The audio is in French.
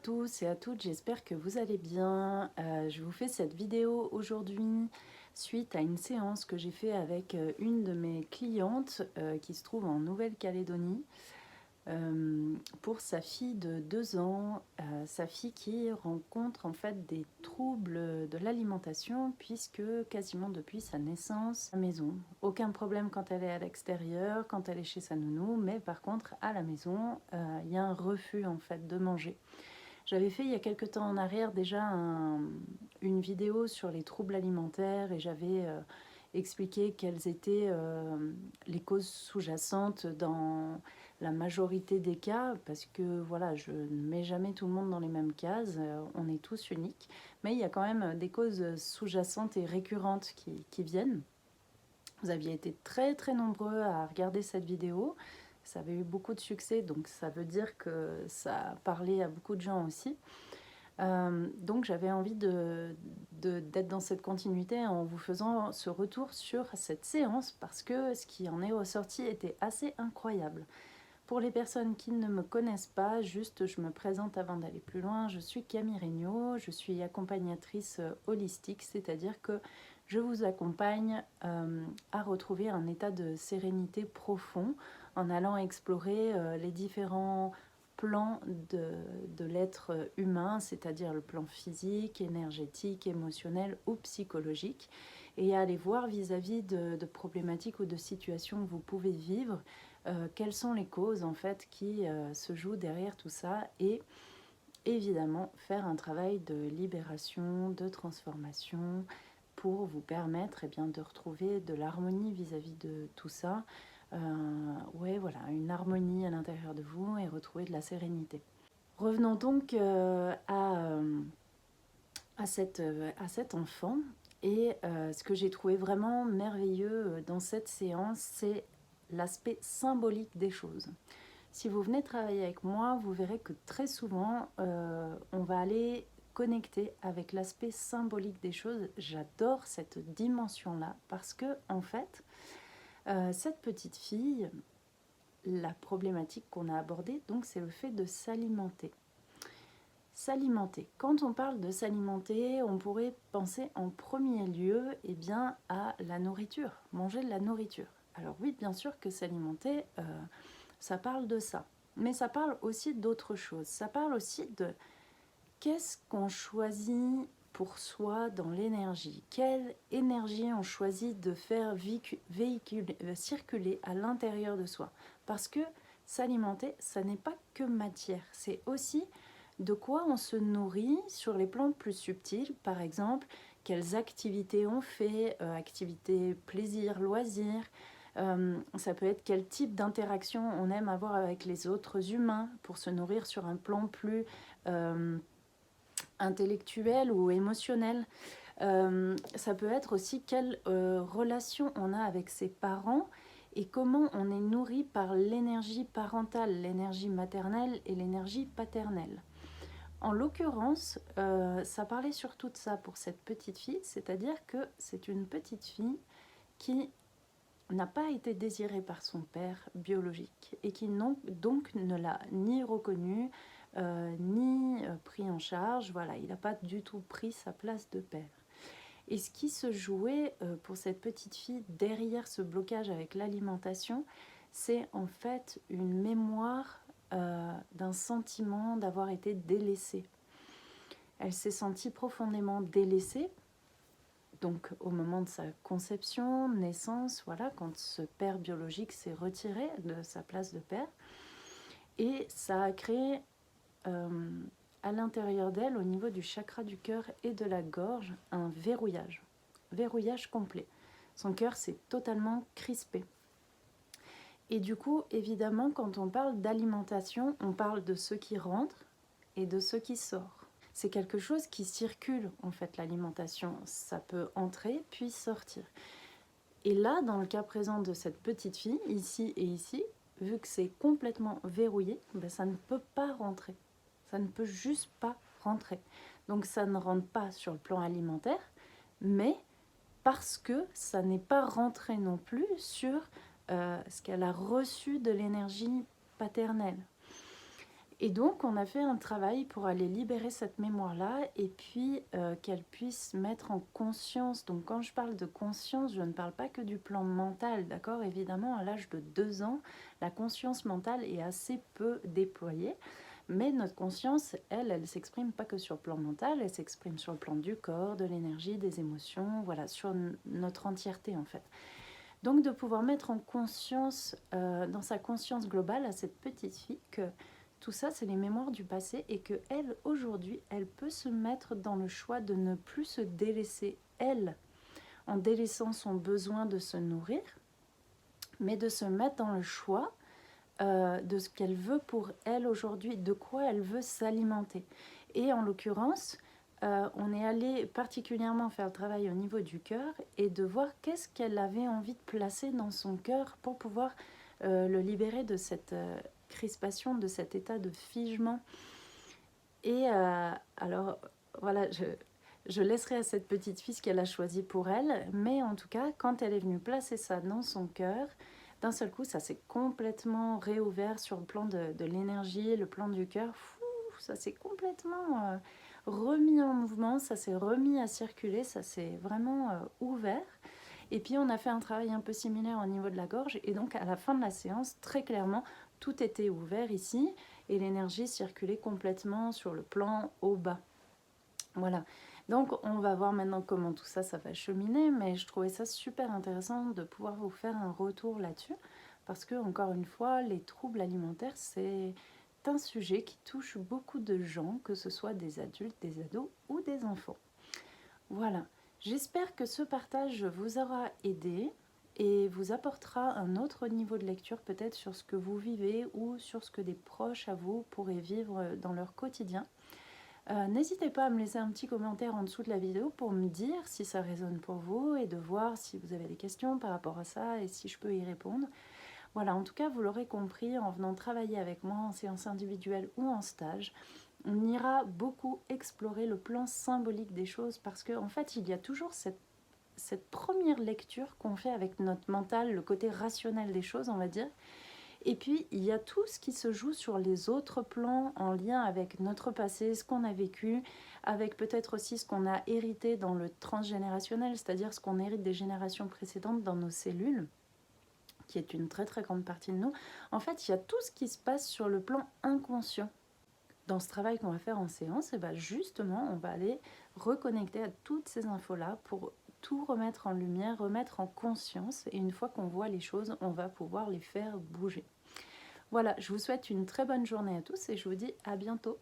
tous et à toutes, j'espère que vous allez bien. Je vous fais cette vidéo aujourd'hui suite à une séance que j'ai fait avec une de mes clientes qui se trouve en Nouvelle-Calédonie pour sa fille de 2 ans, sa fille qui rencontre en fait des troubles de l'alimentation puisque quasiment depuis sa naissance à la maison. Aucun problème quand elle est à l'extérieur, quand elle est chez sa nounou, mais par contre à la maison, il y a un refus en fait de manger. J'avais fait il y a quelques temps en arrière déjà une vidéo sur les troubles alimentaires et j'avais expliqué quelles étaient les causes sous-jacentes dans la majorité des cas, parce que voilà, je ne mets jamais tout le monde dans les mêmes cases, on est tous uniques, mais il y a quand même des causes sous-jacentes et récurrentes qui viennent. Vous aviez été très très nombreux à regarder cette vidéo, ça avait eu beaucoup de succès, donc ça veut dire que ça a parlé à beaucoup de gens aussi. Donc j'avais envie d'être dans cette continuité en vous faisant ce retour sur cette séance parce que ce qui en est ressorti était assez incroyable. Pour les personnes qui ne me connaissent pas, juste je me présente avant d'aller plus loin. Je suis Camille Regnault, je suis accompagnatrice holistique, c'est-à-dire que je vous accompagne à retrouver un état de sérénité profond en allant explorer les différents plans de l'être humain, c'est-à-dire le plan physique, énergétique, émotionnel ou psychologique, et à aller voir vis-à-vis de problématiques ou de situations que vous pouvez vivre, quelles sont les causes en fait qui se jouent derrière tout ça, et évidemment faire un travail de libération, de transformation pour vous permettre de retrouver de l'harmonie vis-à-vis de tout ça. Ouais, voilà, une harmonie à l'intérieur de vous et retrouver de la sérénité. Revenons donc à cet enfant. Et ce que j'ai trouvé vraiment merveilleux dans cette séance, c'est l'aspect symbolique des choses. Si vous venez travailler avec moi, vous verrez que très souvent, on va aller connecter avec l'aspect symbolique des choses. J'adore cette dimension-là parce que, en fait, cette petite fille, la problématique qu'on a abordée, donc, c'est le fait de s'alimenter. S'alimenter. Quand on parle de s'alimenter, on pourrait penser en premier lieu à la nourriture, manger de la nourriture. Alors oui, bien sûr que s'alimenter, ça parle de ça. Mais ça parle aussi d'autres choses. Ça parle aussi de qu'est-ce qu'on choisit pour soi dans l'énergie. Quelle énergie on choisit de faire circuler à l'intérieur de soi. Parce que s'alimenter, ça n'est pas que matière. C'est aussi de quoi on se nourrit sur les plans plus subtils. Par exemple, quelles activités on fait, activités plaisir, loisirs. Ça peut être quel type d'interaction on aime avoir avec les autres humains pour se nourrir sur un plan plus intellectuel ou émotionnel. Ça peut être aussi quelle relation on a avec ses parents et comment on est nourri par l'énergie parentale, l'énergie maternelle et l'énergie paternelle. En l'occurrence, ça parlait surtout de ça pour cette petite fille, c'est-à-dire que c'est une petite fille qui n'a pas été désirée par son père biologique et qui donc ne l'a ni reconnu, ni pris en charge. Voilà, il n'a pas du tout pris sa place de père. Et ce qui se jouait pour cette petite fille derrière ce blocage avec l'alimentation, c'est en fait une mémoire d'un sentiment d'avoir été délaissée. Elle s'est sentie profondément délaissée, donc au moment de sa conception, naissance, voilà, quand ce père biologique s'est retiré de sa place de père. Et ça a créé à l'intérieur d'elle, au niveau du chakra du cœur et de la gorge, un verrouillage complet. Son cœur s'est totalement crispé. Et du coup, évidemment, quand on parle d'alimentation, on parle de ce qui rentre et de ce qui sort. C'est quelque chose qui circule, en fait, l'alimentation. Ça peut entrer, puis sortir. Et là, dans le cas présent de cette petite fille, ici et ici, vu que c'est complètement verrouillé, ça ne peut pas rentrer. Ça ne peut juste pas rentrer. Donc ça ne rentre pas sur le plan alimentaire, mais parce que ça n'est pas rentré non plus sur ce qu'elle a reçu de l'énergie paternelle. Et donc, on a fait un travail pour aller libérer cette mémoire-là et puis qu'elle puisse mettre en conscience. Donc, quand je parle de conscience, je ne parle pas que du plan mental, d'accord? Évidemment, à l'âge de 2 ans, la conscience mentale est assez peu déployée. Mais notre conscience, elle s'exprime pas que sur le plan mental, elle s'exprime sur le plan du corps, de l'énergie, des émotions, voilà, sur notre entièreté en fait. Donc de pouvoir mettre en conscience, dans sa conscience globale à cette petite fille que tout ça c'est les mémoires du passé et que elle aujourd'hui elle peut se mettre dans le choix de ne plus se délaisser elle en délaissant son besoin de se nourrir, mais de se mettre dans le choix de ce qu'elle veut pour elle aujourd'hui, de quoi elle veut s'alimenter. Et en l'occurrence, on est allé particulièrement faire le travail au niveau du cœur et de voir qu'est-ce qu'elle avait envie de placer dans son cœur pour pouvoir le libérer de cette crispation, de cet état de figement. Et alors, voilà, je laisserai à cette petite fille ce qu'elle a choisi pour elle, mais en tout cas, quand elle est venue placer ça dans son cœur, d'un seul coup, ça s'est complètement réouvert sur le plan de l'énergie, le plan du cœur. Ça s'est complètement remis en mouvement, ça s'est remis à circuler, ça s'est vraiment ouvert. Et puis, on a fait un travail un peu similaire au niveau de la gorge. Et donc, à la fin de la séance, très clairement, tout était ouvert ici et l'énergie circulait complètement sur le plan au bas. Voilà. Donc, on va voir maintenant comment tout ça, ça va cheminer, mais je trouvais ça super intéressant de pouvoir vous faire un retour là-dessus, parce que, encore une fois, les troubles alimentaires, c'est un sujet qui touche beaucoup de gens, que ce soit des adultes, des ados ou des enfants. Voilà. J'espère que ce partage vous aura aidé et vous apportera un autre niveau de lecture peut-être sur ce que vous vivez ou sur ce que des proches à vous pourraient vivre dans leur quotidien. N'hésitez pas à me laisser un petit commentaire en dessous de la vidéo pour me dire si ça résonne pour vous et de voir si vous avez des questions par rapport à ça et si je peux y répondre. Voilà, en tout cas, vous l'aurez compris, en venant travailler avec moi en séance individuelle ou en stage, on ira beaucoup explorer le plan symbolique des choses parce qu'en fait, il y a toujours cette première lecture qu'on fait avec notre mental, le côté rationnel des choses, on va dire. Et puis, il y a tout ce qui se joue sur les autres plans en lien avec notre passé, ce qu'on a vécu, avec peut-être aussi ce qu'on a hérité dans le transgénérationnel, c'est-à-dire ce qu'on hérite des générations précédentes dans nos cellules, qui est une très très grande partie de nous. En fait, il y a tout ce qui se passe sur le plan inconscient. Dans ce travail qu'on va faire en séance, et ben justement, on va aller reconnecter à toutes ces infos-là pour tout remettre en lumière, remettre en conscience. Et une fois qu'on voit les choses, on va pouvoir les faire bouger. Voilà, je vous souhaite une très bonne journée à tous et je vous dis à bientôt.